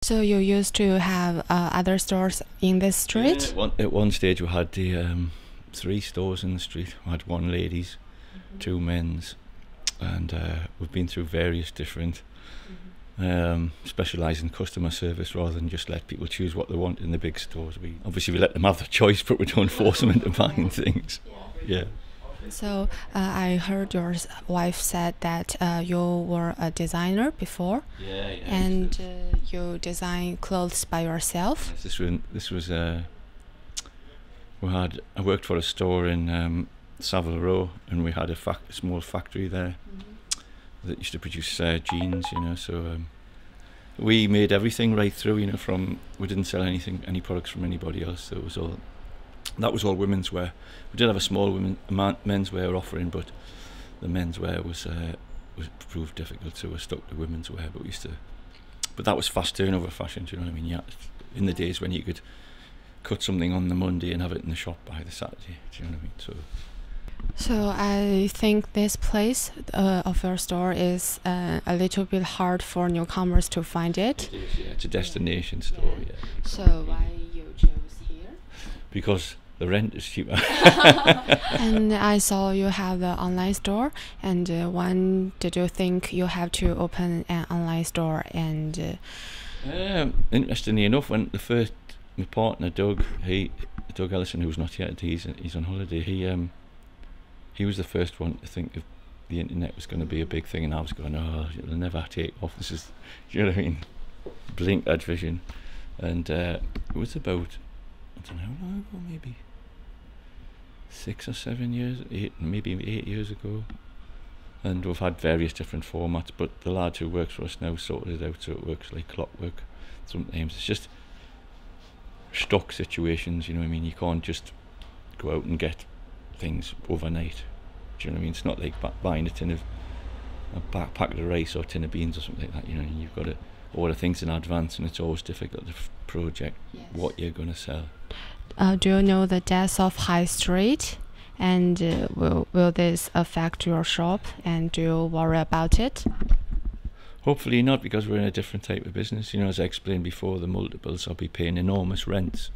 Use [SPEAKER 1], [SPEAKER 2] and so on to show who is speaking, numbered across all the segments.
[SPEAKER 1] So you used to have other stores in this street?
[SPEAKER 2] Yeah, at one stage we had the 3 stores in the street. We had 1 ladies, 2 men's, and we've been through various different specialise in customer service rather than just let people choose what they want in the big stores. We let them have the choice, but we don't force them into buying things. Yeah.
[SPEAKER 1] So I heard your wife said that you were a designer before, and you design clothes by yourself.
[SPEAKER 2] Yes, this was I worked for a store in Savile Row, and we had a small factory there that used to produce jeans. So we made everything right through. We didn't sell any products from anybody else. So that was all women's wear. We did have a small menswear offering, but the menswear was proved difficult, so we stuck to women's wear. But that was fast turnover fashion. Do you know what I mean? Yeah, in the days when you could cut something on the Monday and have it in the shop by the Saturday. Do you know what I mean?
[SPEAKER 1] So I think this place of your store is a little bit hard for newcomers to find it.
[SPEAKER 2] It is, yeah. It's a destination store. Yeah.
[SPEAKER 1] So why you chose here?
[SPEAKER 2] Because the rent is cheaper.
[SPEAKER 1] And I saw you have the online store. And when did you think you have to open an online store? And
[SPEAKER 2] interestingly enough, when my partner Doug Ellison, who's not yet, he's on holiday. He was the first one to think of the internet was going to be a big thing, and I was going, oh, it'll never take off. This is, you know what I mean? Blink-eyed vision. And it was about, I don't know how long ago, maybe 6 or 7 years, maybe 8 years ago. And we've had various different formats, but the lad who works for us now sorted it out so it works like clockwork. Sometimes it's just stock situations, you know what I mean? You can't just go out and get things overnight. Do you know what I mean? It's not like buying a packet of rice or a tin of beans or something like that. You know, you've got to order things in advance, and it's always difficult to project what you're going to sell.
[SPEAKER 1] Do you know the death of High Street? And will this affect your shop? And do you worry about it?
[SPEAKER 2] Hopefully not, because we're in a different type of business. As I explained before, the multiples will be paying enormous rents.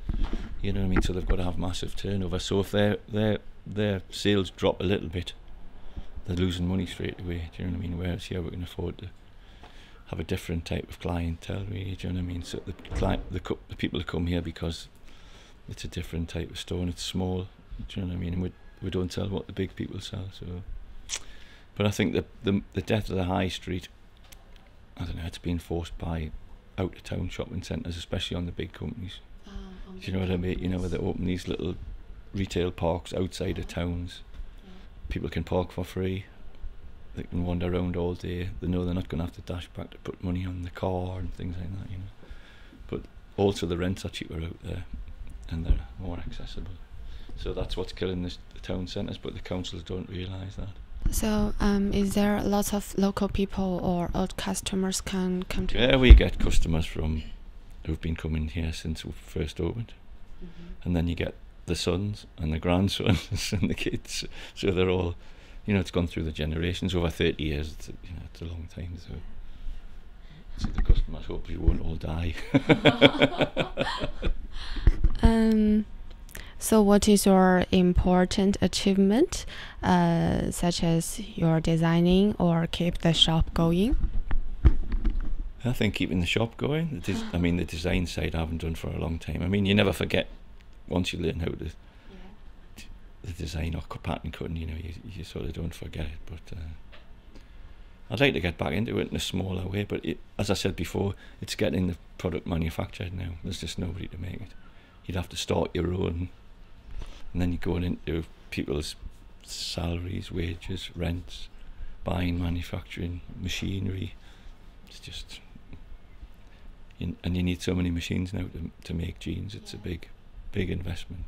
[SPEAKER 2] You know what I mean? So they've got to have massive turnover. So if their sales drop a little bit, they're losing money straight away. Do you know what I mean? Whereas here we can afford to have a different type of clientele, really. Do you know what I mean? So the people that come here because it's a different type of store and it's small. Do you know what I mean? And we don't sell what the big people sell. But I think the death of the high street, I don't know, it's been forced by out-of-town shopping centres, especially on the big companies. Do you know what I mean? Where they open these little retail parks outside of towns. People can park for free. They can wander around all day. They know they're not going to have to dash back to put money on the car and things like that. But also the rents are cheaper out there, and they're more accessible. So that's what's killing the town centres, but the councils don't realise that.
[SPEAKER 1] So is there lots of local people or old customers can come to?
[SPEAKER 2] Yeah, we get customers who've been coming here since we first opened. And then you get the sons and the grandsons and the kids. So they're all, it's gone through the generations. Over 30 years, it's a long time. So the customers hopefully won't all die.
[SPEAKER 1] So what is your important achievement, such as your designing or keep the shop going?
[SPEAKER 2] I think keeping the shop going. The design side I haven't done for a long time. You never forget once you learn how to the design or pattern cutting. You sort of don't forget it. But I'd like to get back into it in a smaller way. But as I said before, it's getting the product manufactured now. There's just nobody to make it. You'd have to start your own. And then you're going into people's salaries, wages, rents, buying, manufacturing, machinery. It's just, and you need so many machines now to make jeans. It's a big investment.